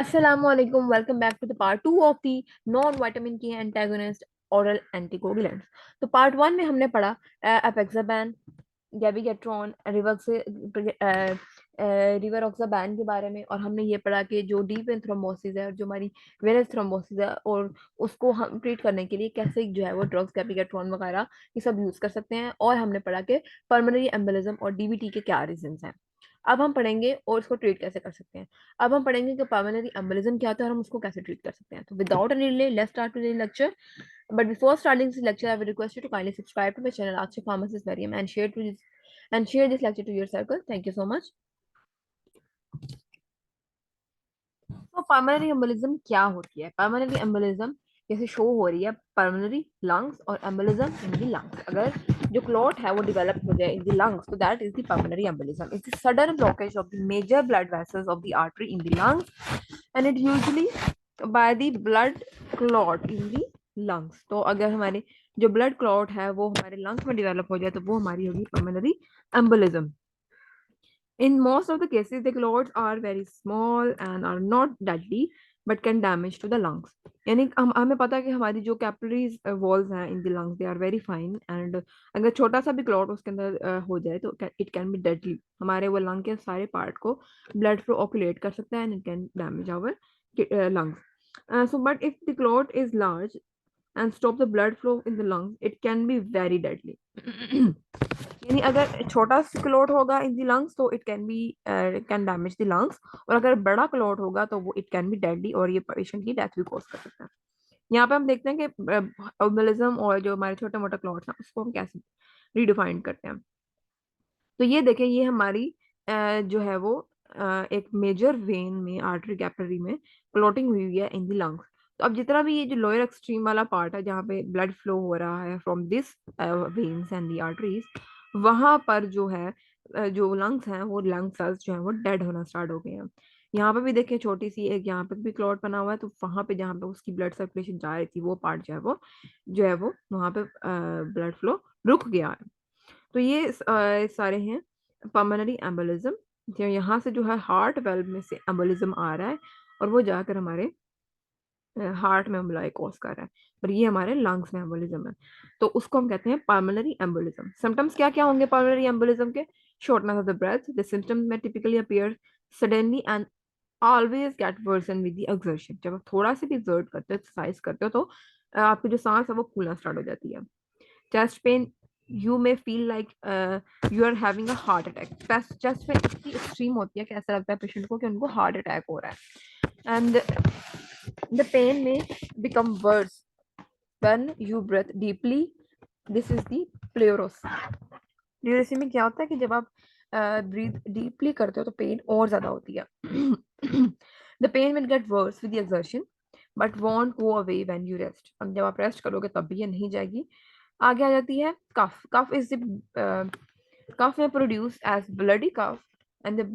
Assalamualaikum. Welcome back to the part 2 of the non-vitamin K antagonist oral anticoagulants. तो part 1 में हमने पढ़ा एपेक्साबैन, डेबिगेट्रॉन, रिवरॉक्साबैन के बारे में, और हमने ये पढ़ा कि जो डीप वेन थ्रोम्बोसिस है और जो हमारी वेनस थ्रोम्बोसिस है और उसको हम ट्रीट करने के लिए कैसे जो है वो ड्रग्स डेबिगेट्रॉन वगैरह ये सब यूज कर सकते हैं। और हमने पढ़ा कि पल्मोनरी एम्बोलिज्म और डीवीटी के क्या रीजंस हैं। अब हम पढ़ेंगे और उसको ट्रीट कैसे कर सकते हैं। अब हम पढ़ेंगे कि पल्मोनरी एम्बोलिज्म क्या होता है और हम उसको कैसे ट्रीट कर सकते हैं। तो without any delay let's start today lecture. But before starting this lecture, I would request you to kindly subscribe to my channel, Ask Your Pharmacist Mariam, and share this lecture to your circle. Thank you so much. तो pulmonary embolism क्या होती है? Pulmonary embolism जैसे show हो रही है, pulmonary lungs और embolism in the lungs. अगर जो क्लॉट है वो डेवलप हो जाए इन द लंग्स, तो that is the pulmonary embolism. It's the sudden blockage of the major blood vessels of the artery in the lungs and it usually by the blood clot in the lungs. तो अगर हमारे जो blood clot है वो हमारे lungs में develop हो जाए तो वो हमारी होगी pulmonary embolism. In most of the cases, the clots are very small and are not deadly but can damage to the lungs. यानी हमें पता है कि हमारी जो कैपिलरीज वॉल्स हैं in the lungs they are very fine, and अगर छोटा सा भी क्लॉट उसके अंदर हो जाए तो इट कैन बी डेडली। हमारे वो लंग के सारे पार्ट को ब्लड फ्लो ऑक्यूलेट कर सकता है and it can damage our lungs. So but if the clot is large and stop the blood flow in the lungs, it can be very deadly. यानी अगर छोटा सा क्लॉट होगा इन दी लंग्स तो it can damage the lungs, और अगर बड़ा clot होगा तो वो इट कैन बी डेडली और ये पेशेंट की डेथ भी कॉज कर सकता है। यहाँ पे हम देखते हैं कि एम्बोलिज्म और जो हमारे छोटे मोटे क्लॉट्स हैं उसको हम कैसे रीडिफाइन करते हैं। तो ये देखें, ये हमारी जो है वो एक मेजर वेन में आर्टरी कैपिलरी में क्लॉटिंग हुई हुई है इन द लंग्स। तो अब जितना भी ये जो लोअर एक्सट्रीम वाला पार्ट है जहाँ पे ब्लड फ्लो हो रहा है from this veins and the arteries, वहां पर जो है जो लंग्स हैं वो लंग सेल्स जो है वो डेड होना स्टार्ट हो गए हैं। यहाँ पे भी देखिए छोटी सी एक यहाँ पे भी क्लॉट बना हुआ है, तो वहां पे जहाँ पे उसकी ब्लड सर्कुलेशन जा रही थी वो पार्ट जो है वो वहां पे ब्लड फ्लो रुक गया है। तो ये सारे हैं पल्मोनरी एम्बोलिज्म। यहाँ से जो है हार्ट वेल्व में से एम्बोलिज्म आ रहा है और वो जाकर हमारे हार्ट में एम्बोलाई कॉज कर रहा है, पर ये हमारे लंग्स में एम्बोलिज्म है, तो उसको हम कहते हैं पल्मोनरी एम्बोलिज्म। सिम्टम्स क्या क्या होंगे पल्मोनरी एम्बोलिज्म के? Shortness of the breath, the symptoms में typically appear suddenly and always get worsen with the exertion. जब आप थोड़ा सा भी एक्सर्ट करते हो, एक्सरसाइज करते हो, तो आपकी जो सांस है वो फूलना स्टार्ट हो जाती है। Chest pain, you may feel like you are having a heart attack. Chest pain इतनी एक्सट्रीम होती है कि ऐसा लगता है पेशेंट को कि उनको हार्ट अटैक हो रहा है। एंड द पेन में become worse when you breathe deeply. This is the pleurisy. Pleurisy में क्या होता है कि जब आप ब्रीथ डीपली करते हो तो पेन और ज्यादा होती है। The pain will get worse with the exertion but won't go away when you rest. अब जब आप रेस्ट करोगे तब भी ये नहीं जाएगी। आगे आ जाती है कफ। कफ इज द कफ में produce as bloody cough and the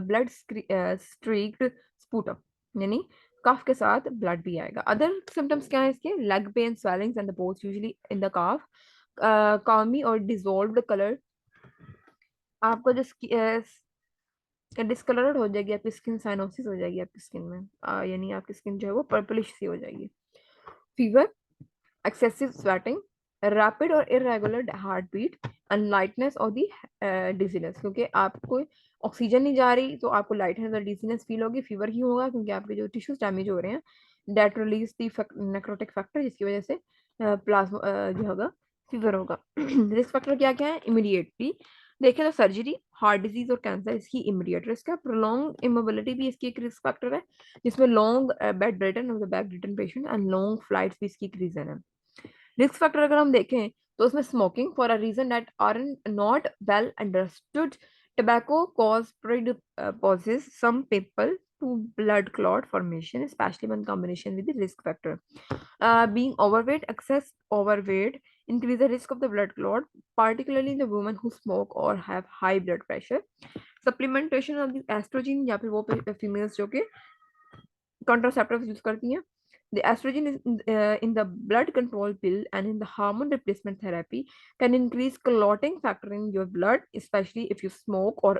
blood स्ट्रीक्ड sputum, यानी कफ के साथ ब्लड भी आएगा। अदर सिम्टम्स क्या है इसके? Leg pain, swellings and the bones usually in the calf, कामी और डिजोल्व्ड कलर। आपको जो डिस्कलर्ड हो जाएगी आपकी स्किन, साइनोसिस हो जाएगी आपकी स्किन में, यानी आपकी स्किन जो है वो पर्पलिश सी हो जाएगी। फीवर, excessive sweating, rapid और irregular heartbeat, and lightness और दी dizziness, क्योंकि आपको ऑक्सीजन नहीं जा रही तो आपको लाइटनेस और डिजीनेस फील होगी। फीवर ही होगा क्योंकि आपके जो टिश्यूज डैमेज हो रहे हैं, that release the necrotic factor, जिसकी वजह से प्लाज्मा जो होगा फीवर होगा। रिस्क फैक्टर क्या क्या है? इमीडिएटली देखें तो सर्जरी, हार्ट डिजीज और कैंसर इसकी इमीडिएट रिस्क है। प्रोलॉन्ग इमोबिलिटी भी इसकी एक रिस्क फैक्टर है, जिसमें long bed return of the bed return patient and long flights भी इसकी एक रीजन है। रिस्क फैक्टर अगर हम देखें तो उसमें smoking for a reason that are not well understood, tobacco cause poses some people to blood clot formation, especially when combination with the risk factor. Being overweight, excess overweight increase the risk of the blood clot, particularly in the women who smoke or have high blood pressure. Supplementation of the estrogen या फिर वो females जो कि contraceptives use करती हैं, the estrogen is in the blood control pill and in the hormone replacement therapy can increase clotting factor in your blood, especially if you smoke or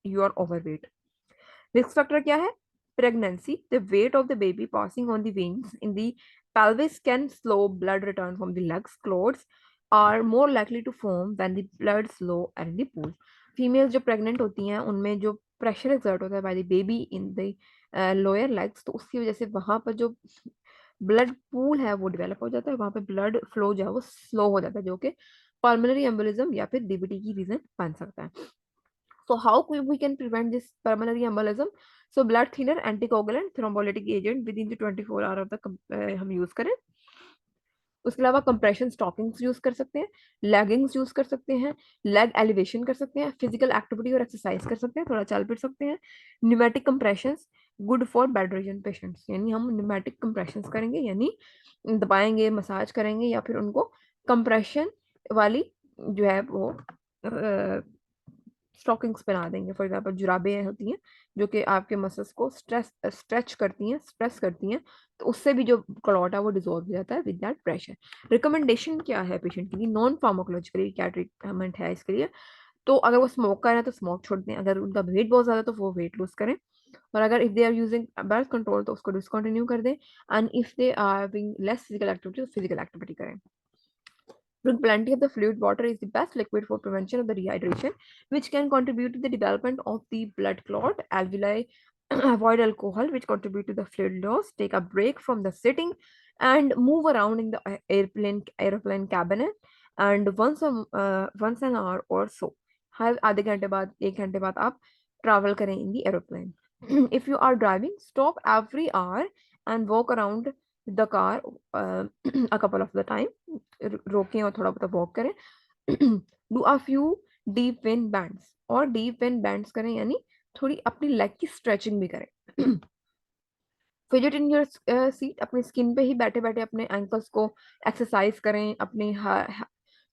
you are overweight. Risk factor क्या है? pregnancy, the weight of the baby passing on the veins in the pelvis can slow blood return from the legs. Clots are more likely to form when the blood slow are in the pool. Females जो pregnant होती हैं उनमें जो pressure exert होता है by the baby in the lower legs, तो उसकी वजह से वहां पर जो ब्लड पूल है वो डेवलप हो जाता है, वहां पे ब्लड फ्लो जो है वो स्लो हो जाता है, जो कि पल्मोनरी एम्बोलिज्म या फिर डीबीटी की रीजन बन सकता है. So how we can prevent this pulmonary embolism? So blood thinner, anticoagulant, thrombolytic agent within the 24 hour of the हम यूज करें. उसके अलावा कंप्रेशन स्टॉकिंग्स यूज कर सकते हैं, लेगिंग्स यूज कर सकते हैं, लेग एलिवेशन कर सकते हैं, फिजिकल एक्टिविटी और एक्सरसाइज कर सकते हैं, थोड़ा चल फिर सकते हैं. Pneumatic compressions good for bed reason patients, यानी हम न्यूमेटिक कंप्रेशंस करेंगे, यानी दबाएंगे, मसाज करेंगे या फिर उनको कंप्रेशन वाली जो है वो स्टॉकिंग्स पहना देंगे. फॉर एग्जाम्पल जुराबें होती हैं जो कि आपके मसल्स को स्ट्रेच करती हैं, स्ट्रेस करती हैं, तो उससे भी जो क्लॉट है वो डिजोल्व हो जाता है विद दैट प्रेशर. रिकमेंडेशन क्या है पेशेंट के लिए? नॉन फार्माकोलॉजिकली क्या ट्रीटमेंट है इसके लिए? तो अगर वो स्मोक कर रहे हैं तो स्मोक छोड़ दें, अगर उनका वेट बहुत ज्यादा तो वो वेट लूज करें, और अगर if they are using birth control तो उसको डिसकंटिन्यू कर दें, and if they are having less physical activity तो फिजिकल एक्टिविटी करें. Drink plenty of the fluid. Water is the best liquid for prevention of the dehydration, which can contribute to the development of the blood clot. Alveoli avoid alcohol, which contribute to the fluid loss. Take a break from the sitting and move around in the airplane cabin, and once an hour or so. हर आधे घंटे बाद, एक घंटे बाद आप travel करें in the aeroplane. If you are driving, stop every hour and walk around the car a couple of the time. रोकें और थोड़ा बहुत वॉक करें. Do a few deep vein bands, और डीप वेन बैंड्स करें यानी थोड़ी अपनी लेग की स्ट्रेचिंग भी करें. फिजिट इन योर सीट, अपनी स्किन पे ही बैठे बैठे अपने एंकल्स को एक्सरसाइज करें, अपने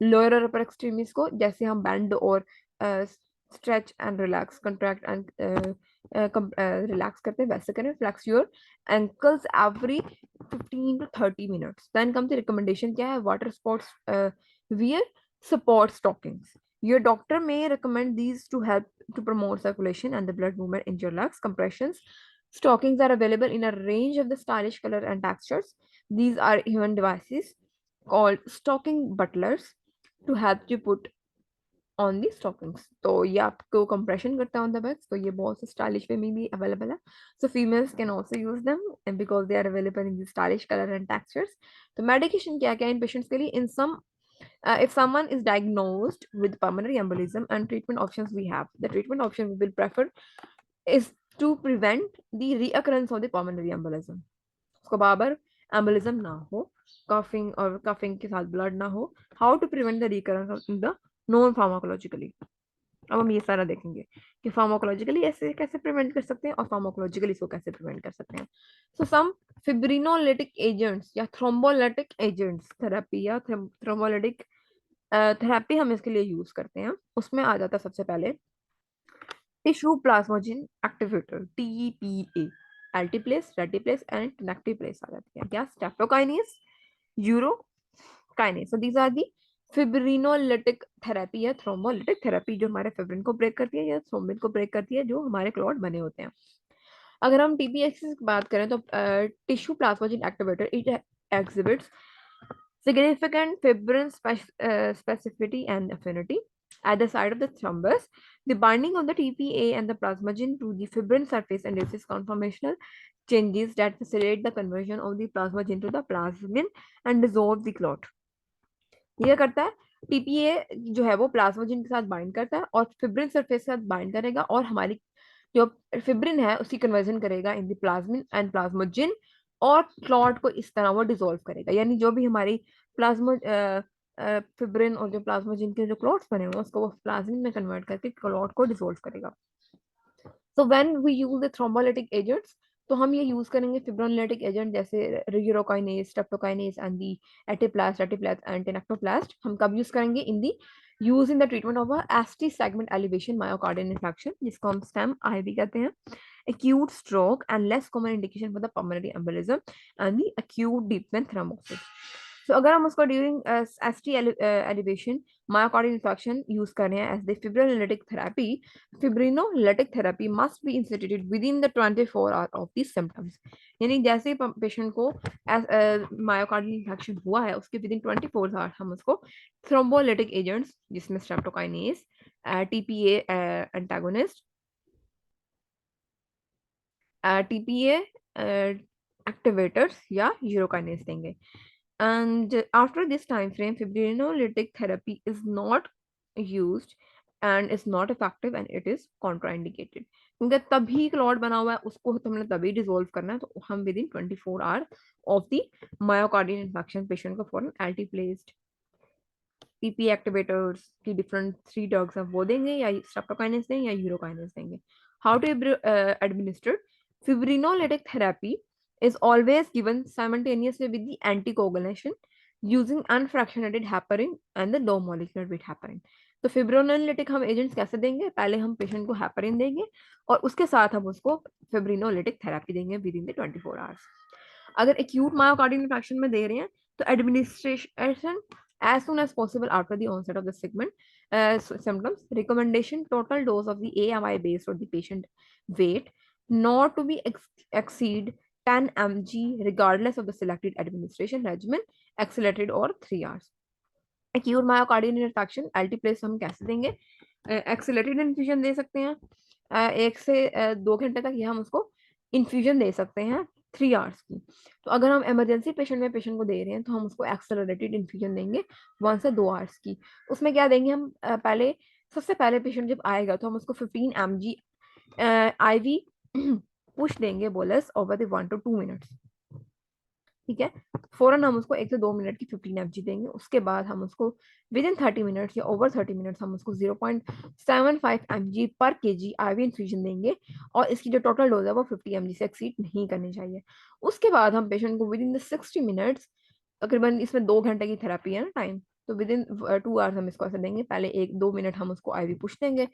लोअर और अपर एक्सट्रीमिटीज को, जैसे हम बैंड और stretch and relax, contract and relax करते हैं वैसे करें. Flex your ankles every 15 to 30 minutes. Then comes the recommendation क्या है? Water sports wear, support stockings. Your doctor may recommend these to help to promote circulation and the blood movement in your legs. Compressions stockings are available in a range of the stylish color and textures. These are even devices called stocking butlers to help you put on the stockings. तो ये आपको compression करता है on the back, तो ये बहुत stylish वे में भी अवेलेबल है. So females can also use them and because they are available in the stylish color and textures. तो medication क्या क्या इन patients के लिए? In some if someone is diagnosed with pulmonary embolism and treatment options we have, the treatment option we will prefer is to prevent the reoccurrence of the pulmonary embolism. उसको बार embolism ना हो, coughing और coughing के साथ blood ना हो. How to prevent the recurrence of the non pharmacologically. अब हम ये सारा देखेंगे कि फार्माकोलॉजिकली ऐसे कैसे प्रिवेंट कर सकते हैं और फार्माकोलॉजिकली इसको कैसे प्रिवेंट कर सकते हैं. सो सम फिब्रिनोलिटिक एजेंट्स या थ्रोम्बोलिटिक एजेंट्स थेरेपी या थ्रोम्बोलिटिक थेरेपी हम इसके लिए यूज करते हैं. उसमें आ जाता है सबसे पहले tissue plasminogen activator, TPA, alteplase, reteplase and tenecteplase आ जाती है. क्या? Streptokinase, urokinase. So these are the fibrinolytic therapy या थ्रोम्बोलिटिक थेरेपी जो हमारे फिब्रिन को ब्रेक करती है या थ्रोम्बिन को ब्रेक करती है जो हमारे क्लॉट बने होते हैं. अगर हम TPX की बात करें तो tissue plasminogen activator it exhibits significant fibrin specificity and affinity at the site of the thrombus. The binding of the TPA and the plasminogen to the fibrin surface induces conformational changes that facilitate the conversion of the plasminogen to the plasmin and dissolve the clot. ये करता है TPA जो है वो प्लाज्मोजिन के साथ bind करता है और फिब्रिन सरफेस के साथ बाइंड करेगा और हमारी जो फिब्रिन है उसकी कन्वर्जन करेगा इन द प्लाज्मिन एंड प्लाज्मोजिन और क्लॉट को इस तरह वो डिसॉल्व करेगा. यानी जो भी हमारी प्लाज्मो फिब्रिन और जो प्लाज्मोजिन के जो क्लॉट्स बने हुए हैं उसको वो प्लाज्मिन में कन्वर्ट करके क्लॉट को डिसॉल्व करेगा. So when we use the thrombolytic agents, तो हम ये यूज करेंगे फिब्रोलिटिक एजेंट जैसे urokinase, streptokinase and the alteplase and tenecteplase. हम कब यूज करेंगे? In the use in the treatment of ST segment elevation myocardial infection जिसको हम स्टेम आईवी कहते हैं, acute stroke and less common indication for the pulmonary embolism and the acute deep vein thrombosis. So अगर हम उसको during ST elevation myocardial infection use कर रहे हैं as the fibrinolytic therapy, fibrinolytic therapy must be instituted with in the 24 hour of the symptoms. यानी जैसे patient को myocardial infection हुआ है उसके विद इन 24 आवर हम उसको थ्रोम्बोलिटिक एजेंट्स जिसमें streptokinase, TPA antagonist, TPA activators या यूरोकाइनेज देंगे। And after this time frame, fibrinolytic therapy is not used and is not effective and it is contraindicated. क्योंकि तभी क्लॉट बना हुआ है उसको तो हमने तभी डिसॉल्व करना है, तो हम with in 24 hour of the myocardial infection patient को फॉरन एल्टी प्लेस्ड टीपी एक्टिवेटर्स की डिफरेंट 3 ड्रग्स हैं वो देंगे या स्ट्रेप्टोकाइनेज देंगे या यूरोकाइनेज देंगे। How to administer fibrinolytic therapy is always given simultaneously with the anticoagulation using unfractionated heparin and the low molecular weight heparin। तो फिब्रोनोलिटिक हम एजेंट्स कैसे देंगे, पहले हम पेशेंट को हेपरिन देंगे और उसके साथ हम उसको फिब्रिनोलिटिक थेरेपी देंगे विद इन द 24 आवर्स। अगर एक्यूट मायोकार्डियल इन्फेक्शन में दे रहे हैं तो administration as soon as possible after the onset of the symptoms. Recommendation: total dose of the AMI based on the patient weight not to be exceed 10 mg regardless of the selected administration regimen, accelerated or 3 hours। acute myocardial infarction altiplase हम कैसे देंगे, accelerated infusion दे सकते हैं 1 से 2 घंटे तक, या हम उसको इन्फ्यूजन दे सकते हैं 3 आवर्स की। तो अगर हम इमरजेंसी पेशेंट में पेशेंट को दे रहे हैं तो हम उसको एक्सेलरेटेड इन्फ्यूजन देंगे 1 से 2 आवर्स की। उसमें क्या देंगे हम, पहले सबसे पहले पेशेंट जब आएगा तो हम उसको 15 mg IV पुश देंगे bolus over the 1 to 2 minutes. ठीक है, फौरन हम उसको 1 से 2 मिनट की 15 mg देंगे। उसके बाद हम उसको विद इन 30 मिनट्स या ओवर 30 मिनट्स हम उसको 0.75 mg पर kg IV इन्फ्यूजन देंगे और इसकी जो टोटल डोज है वो 50 mg से एक्सीड नहीं करनी चाहिए। उसके बाद हम पेशेंट को विद इन द 60 मिनट्स, तकरीबन इसमें 2 घंटे की थेरेपी है ना टाइम, तो विद इन 2 आवर्स हम इसको ऐसे देंगे। पहले 1-2 मिनट हम उसको IV पुश देंगे,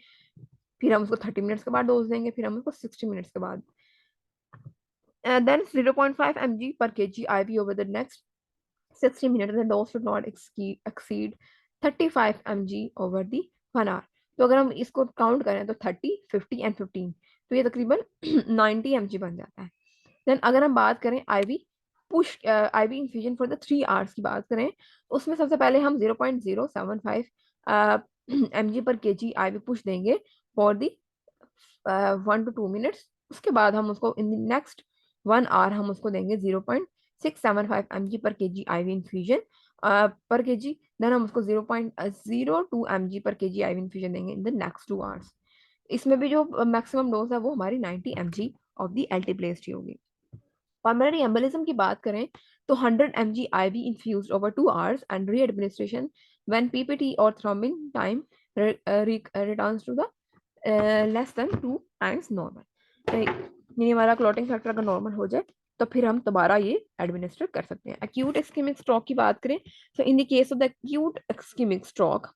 फिर हम उसको 30 मिनट्स के बाद डोज देंगे, फिर हम उसको 60 मिनट्स के बाद then 0.5 mg per kg IV over the next 60 minutes. The dose should not exceed 35 mg over the 1 hour। तो अगर हम इसको काउंट करें तो 30, 50 एंड 15, तो ये तकरीबन 90 mg बन जाता है। देन अगर हम बात करें IV push IV infusion for the 3 hours की बात करें, उसमें सबसे पहले हम 0.075 mg पर kg IV पुश देंगे फॉर दी 1 to 2 मिनट्स। उसके बाद हम उसको इन द नेक्स्ट 1 आवर हम उसको देंगे 0.675 mg पर kg IV इन्फ्यूजन पर kg। देन हम उसको 0.02 mg पर kg IV इन्फ्यूजन देंगे इन द नेक्स्ट 2 आवर्स। इसमें भी जो मैक्सिमम डोज है वो हमारी 90 mg ऑफ दी एल्टीप्लेस्ड होगी। पल्मोनरी एम्बोलिज्म की बात करें तो 100 mg IV infused over 2 hours and re-administration when PPT or thrombin time returns to the less than 2 times normal. यानी हमारा क्लॉटिंग फैक्टर अगर नॉर्मल हो जाए तो फिर हम दोबारा ये एडमिनिस्टर कर सकते हैं। एक्यूट इस्केमिक स्ट्रोक की बात करें तो in the case of the acute ischemic stroke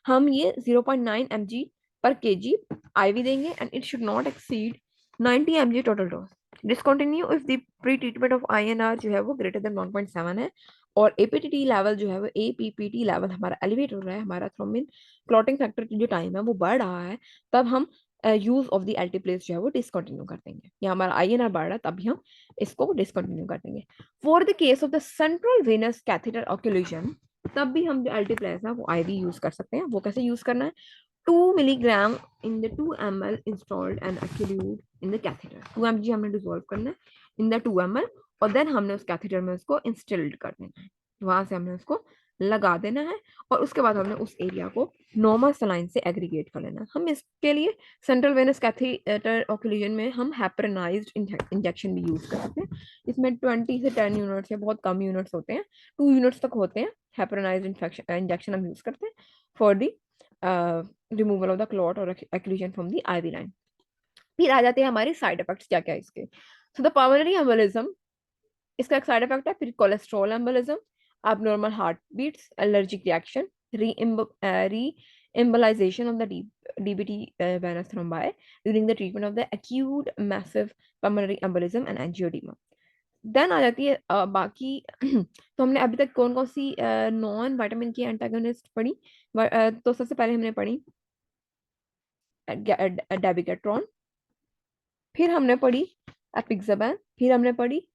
हम ये 0.9 mg पर kg IV देंगे and it should not exceed 90 mg total dose. Discontinue if the pre treatment of INR जो है वो ग्रेटर देन 1.7 है और APTT लेवल जो है वो APPT लेवल हमारा एलिवेट हो रहा है, हमारा थ्रोम्बिन क्लॉटिंग फैक्टर की जो टाइम है वो बढ़ रहा है, तब हम यूज ऑफ द एल्टीप्लेस जो है वो डिसकंटिन्यू कर देंगे, या हमारा INR बढ़ रहा है तभी हम इसको डिसकंटिन्यू कर देंगे। For the case of the central venous catheter occlusion तब भी हम जो एल्टीप्लेस है वो IV यूज कर सकते हैं। वो कैसे यूज करना है, 2 milligram in the 2 ml installed and occlude in the catheter। 2 mg हमने डिसॉल्व करना है इन द 2 ml और देन हमने उस कैथेटर में उसको इंस्टॉल्ड कर देना है, वहां से हमने उसको लगा देना है और उसके बाद हमने उस एरिया को नॉर्मल सलाइन से एग्रीगेट कर लेना है। हम इसके लिए सेंट्रल वेनस कैथेटर ऑक्लूजन में हम हेपरनाइज्ड इंजेक्शन भी यूज कर सकते हैं। इसमें 20 से 10 यूनिट्स या बहुत कम यूनिट्स होते हैं, 2 यूनिट्स तक होते हैं हेपरनाइज्ड इंजेक्शन हम यूज करते हैं for the removal of the clot और occlusion from the IV line. फिर आ जाते हैं हमारे साइड इफेक्ट्स क्या क्या है इसके। सो द पल्मोनरी एम्बोलिज्म, इसका एक साइड इफेक्ट है। फिर cholesterol embolism, abnormal heart beats, allergic reaction, re-embolization of the DVT venous thrombi during the treatment of the acute massive pulmonary embolism and angioedema। Then आ जाती है बाकी तो हमने अभी तक कौन कौन सी नॉन विटामिन की एंटागोनिस्ट पढ़ी। तो सबसे पहले हमने पढ़ी डेबिगेट्रॉन, फिर हमने पढ़ी एपिक्साबैन, फिर हमने पढ़ी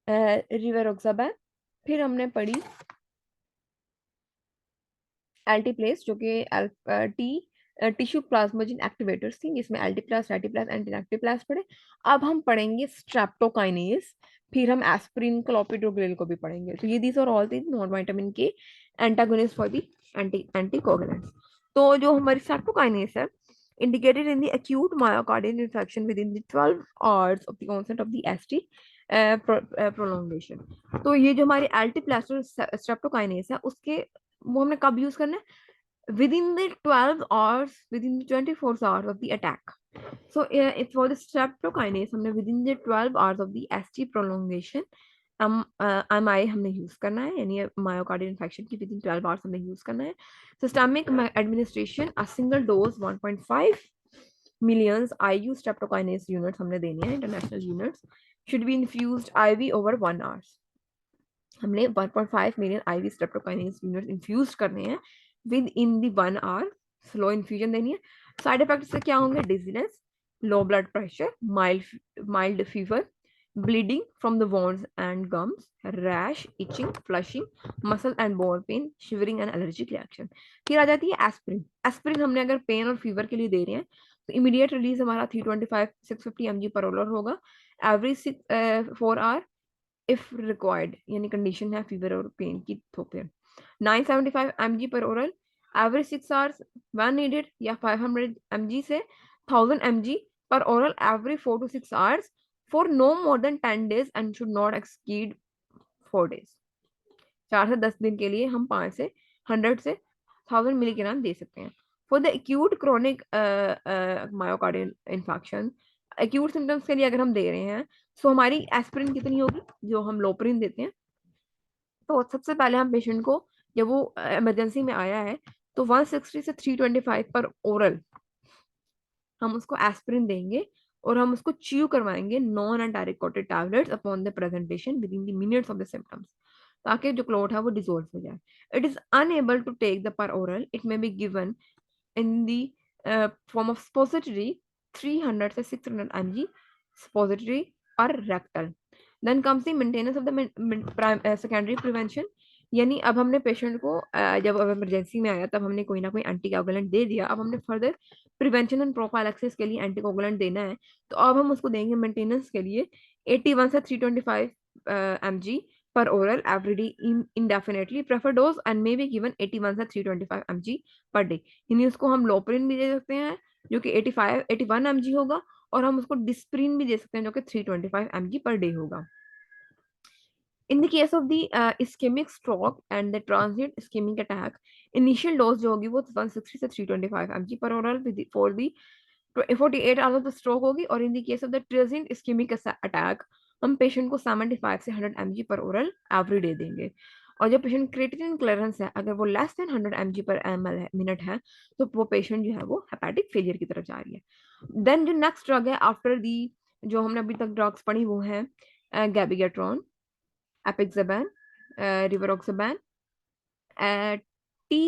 रिवेरोक्साबैन, फिर हमने पढ़ी एल्टीप्लेस जो कि टी टिश्यू प्लाज्मोजिन एक्टिवेटर्स थी, जिसमें एल्टीप्लास, रेटिप्लास एंड इनएक्टिप्लास पढ़े। अब हम पढ़ेंगे स्ट्रेप्टोकाइनेस, फिर हम एस्पिरिन, क्लोपिडोग्रिल को भी पढ़ेंगे। तो ये these are all the non vitamin K antagonist for the anticoagulants. तो जो हमारी स्ट्रेप्टोकाइनेस है, indicated in the acute myocardial infarction within the 12 hours of the onset of the ST prolongation। तो ये जो हमारी एल्टीप्लास्टर स्ट्रेप्टोकाइनेस है, उसके वो हमने कब यूज करना है? within the 12 hours, within the 24 hours of the attack। So if for the streptokinase हमने within the 12 hours of the ST prolongation MI हमने यूज करना है, यानी मायोकार्डियल इन्फेक्शन की within 12 hours हमने यूज करना है। Systemic administration a single dose 1.5 millions IU streptokinase units हमने देनी है, international units, should be infused IV over 1 hour। हमने 1.5 million IV streptokinase unit infuse करने हैं with in the 1 hour. Slow infusion देनी है। साइड इफेक्ट्स से क्या होंगे? Dizziness, low blood pressure, mild fever, bleeding from the wounds and gums, rash, itching, flushing, muscle and bone pain, shivering and allergic reaction। फिर आ जाती है aspirin. Aspirin हमने अगर पेन और फीवर के लिए दे रहे हैं तो इमीडिएट रिलीज हमारा 325 650 mg पर ओलर होगा एवरी 4 आवर इफ रिक्वायर्ड, यानी कंडीशन है फीवर और पेन की तो फिर 975 mg पर oral every 6 hours when needed, या 500 mg से 1000 mg पर oral every 4 to 6 hours for no more than 10 days and should not exceed 4 days। 4 से 10 दिन के लिए हम 5 से 100 से 1000 मिलीग्राम दे सकते हैं। For the acute chronic myocardial infection, acute symptoms के लिए अगर हम दे रहे हैं तो हमारी एस्पिरिन कितनी होगी, जो हम लोपरिन देते हैं। तो सबसे पहले हम पेशेंट को, जब वो इमरजेंसी में आया है, तो 160 से 325 पर ओरल हम उसको एस्पिरिन देंगे और हम उसको च्यू करवाएंगे non enteric coated tablets upon the presentation with in the minutes of the symptoms, ताकि जो क्लोट है वो डिसॉल्व हो जाए। It is unable to take the per oral, it may be given in the form of suppository 300 to 600 mg suppository or rectal। Then comes the maintenance of the secondary prevention, यानी अब हमने patient को जब emergency में आया तब हमने कोई ना कोई एंटीकोगुलेंट दे दिया, अब हमने फर्दर प्रिवेंशन एंड प्रोफाइलैक्सिस के लिए एंटीकोगुलेंट देना है। तो अब हम उसको देंगे मेंटेनेंस के लिए 81 से 325 mg per oral every day indefinitely, prefer dose and may be given 81 से 325 mg per day। यानी उसको हम लोपरिन भी दे सकते हैं जो कि 81 mg होगा, और हम उसको डिस्प्रिन भी दे सकते हैं जो कि 325 mg per day होगा। In the case of the ischemic stroke and the transient ischemic attack, initial dose जो होगी वो 160 से 325 mg per oral for the 48 hours of the stroke होगी। और in the case of the transient ischemic attack हम patient को 75 से 100 mg पर ओरल एवरी डे देंगे। और जब पेशेंट क्रिएटिनिन क्लियरेंस है अगर वो लेस देन 100 mg पर ml है, मिनट है, तो वो पेशेंट जो है वो हेपेटिक फेलियर की तरफ जा रही है। देन जो नेक्स्ट ड्रग है आफ्टर दी, जो हमने अभी तक ड्रग्स पढ़ी वो है dabigatran, apixaban, rivaroxaban, T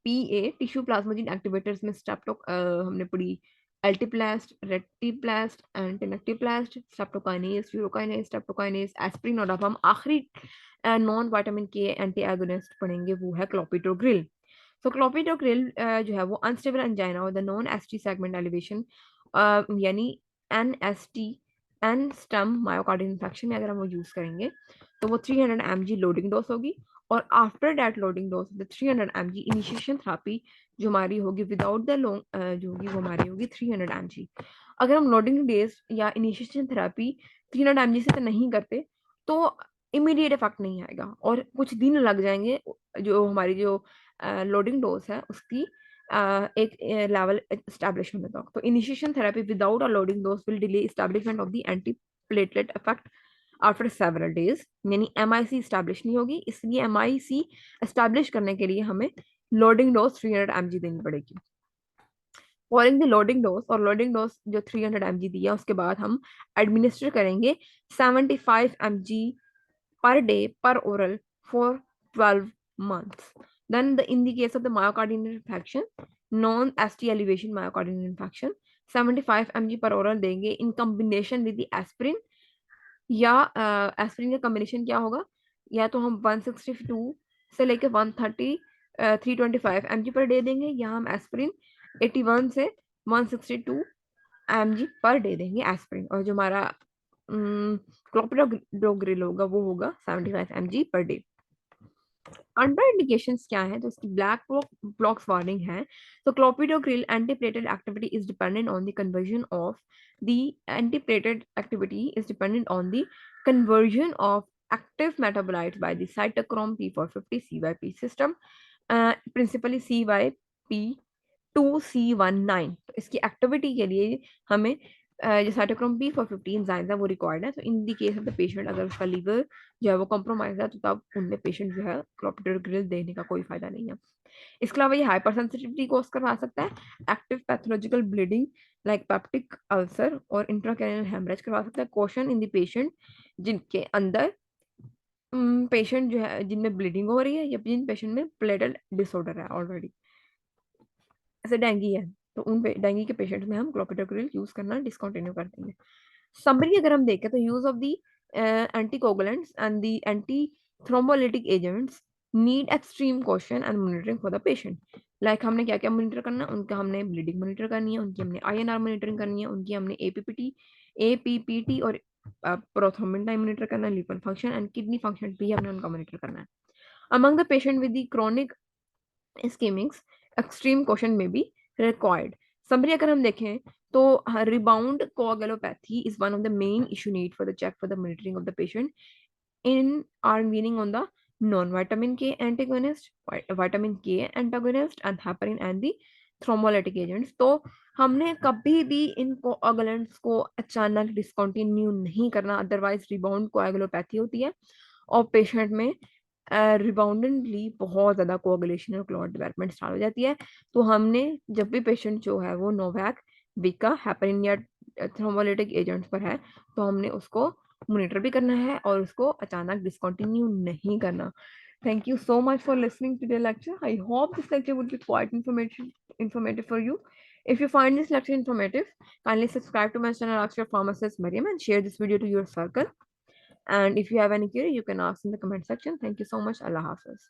P A tissue plasminogen activators में स्ट्रेप्टो हमने पढ़ी alteplase, reteplase, tenecteplase, streptokinase, urokinase, streptokinase, aspirin, और अब हम आखिरी non vitamin K anti agonist पढ़ेंगे वो है क्लोपिडोग्रिल। सो क्लोपिडोग्रिल जो है वो अनस्टेबल एंजाइना और the non ST segment elevation, यानी NST N stem myocardial infection में अगर हम वो यूज करेंगे तो वो 300 mg लोडिंग डोज होगी। और after that loading dose the 300 mg initiation therapy जो हमारी होगी विदाउट द लॉन्ग जो होगी वो हमारी होगी 300 mg। अगर हम लोडिंग डेज या इनिशिएशन थेरेपी 300 mg से तो नहीं करते तो इमीडिएट इफेक्ट नहीं आएगा और कुछ दिन लग जाएंगे जो हमारी जो लोडिंग डोज है उसकी एक लेवल एस्टैब्लिश होने तक। तो initiation therapy without a loading dose will delay establishment of the anti platelet effect after several days, यानी MIC एस्टैब्लिश नहीं होगी। इसलिए MIC एस्टैब्लिश करने के लिए हमें लोडिंग डोज 300 mg देनी पड़ेगी। फॉलोइंग द लोडिंग डोज, और लोडिंग डोज जो 300 mg दिया उसके बाद हम एडमिनिस्टर करेंगे 75 mg per day per oral for 12 months. Then in the case of the myocardial infarction, non-ST elevation myocardial infarction, 75 mg per oral देंगे in combination with the aspirin, या aspirin का combination क्या होगा, या तो हम 162 से लेके 130 325 mg पर डे देंगे, या हम एस्पिरिन 81 से 162 mg पर डे देंगे एस्पिरिन, और जो हमारा क्लोपिडोग्रिल होगा वो होगा 75 mg per day. Under indications क्या है, तो इसकी ब्लैक बॉक्स वार्निंग है। तो clopidogrel antiplatelet activity is dependent on the conversion of the antiplatelet activity is dependent on the conversion of active metabolites by the cytochrome P450 CYP system, principally CYP2C19। तो इसकी activity के लिए हमें जो cytochrome P450 enzyme है वो required है। तो in the case of the patient अगर उसका लीवर जो है वो कॉम्प्रोमाइज है, तो तब उनमें पेशेंट जो है क्लोपिडोग्रिल देने का कोई फायदा नहीं है। इसके अलावा ये हाइपर सेंसिटिविटी कोज करवा सकता है, active pathological bleeding like peptic ulcer और इंट्राकैनियल हेमरेज करवा सकता है। क्वेश्चन इन द पेशेंट जिनके अंदर पेशेंट जो है जिनमें ब्लीडिंग हो रही है, या जिन पेशेंट में प्लेटल डिसऑर्डर है ऑलरेडी, ऐसे डेंगी है, तो उन डेंगी के पेशेंट में हम क्लोपिडोग्रिल यूज करना डिसकंटिन्यू कर देंगे। समरी अगर हम देखें तो use of the anticoagulants and the anti-thrombolytic agents need extreme caution and monitoring for the patient। Like हमने क्या क्या मॉनिटर करना है, उनका हमने ब्लीडिंग मॉनिटर करनी है, उनकी हमने INR मॉनिटरिंग करनी है, उनकी हमने APPT और प्रोथ्रोम्बिन टाइम मॉनिटर करना है, liver function and kidney function भी हमने उनका मॉनिटर करना है। Among the patient with the chronic ischemics extreme question में बी रिक्वायर्ड। समरी अगर हम देखें तो रिबाउंड कोagulopathy is one of the main issue need for the check for the monitoring of the patient in our meaning on the non-vitamin K antagonist, vitamin K antagonist and heparin and the thrombolytic agents। तो हमने कभी भी इन कोagulants को अचानक discontinue नहीं करना, otherwise rebound कोagulopathy होती है और पेशेंट में रिबाउंडेंटली बहुत ज़्यादा कोagulation और क्लॉट डेवलपमेंट स्टार्ट हो जाती है। तो हमने जब भी पेशेंट जो है वो नोवैक, बिका, हेपरिन या थ्रोम्बोलिटिक एजेंट्स पर है, तो हमने उसको मॉनिटर भी करना है और उसको अचानक डिसकंटिन्यू नहीं करना। Thank you so much for listening to the lecture. I hope this lecture would be quite informative for you. If you find this lecture informative, kindly subscribe to my channel, Ask Your Pharmacist Mariam, and share this video to your circle. And if you have any query, you can ask in the comment section. Thank you so much. Allah Hafiz.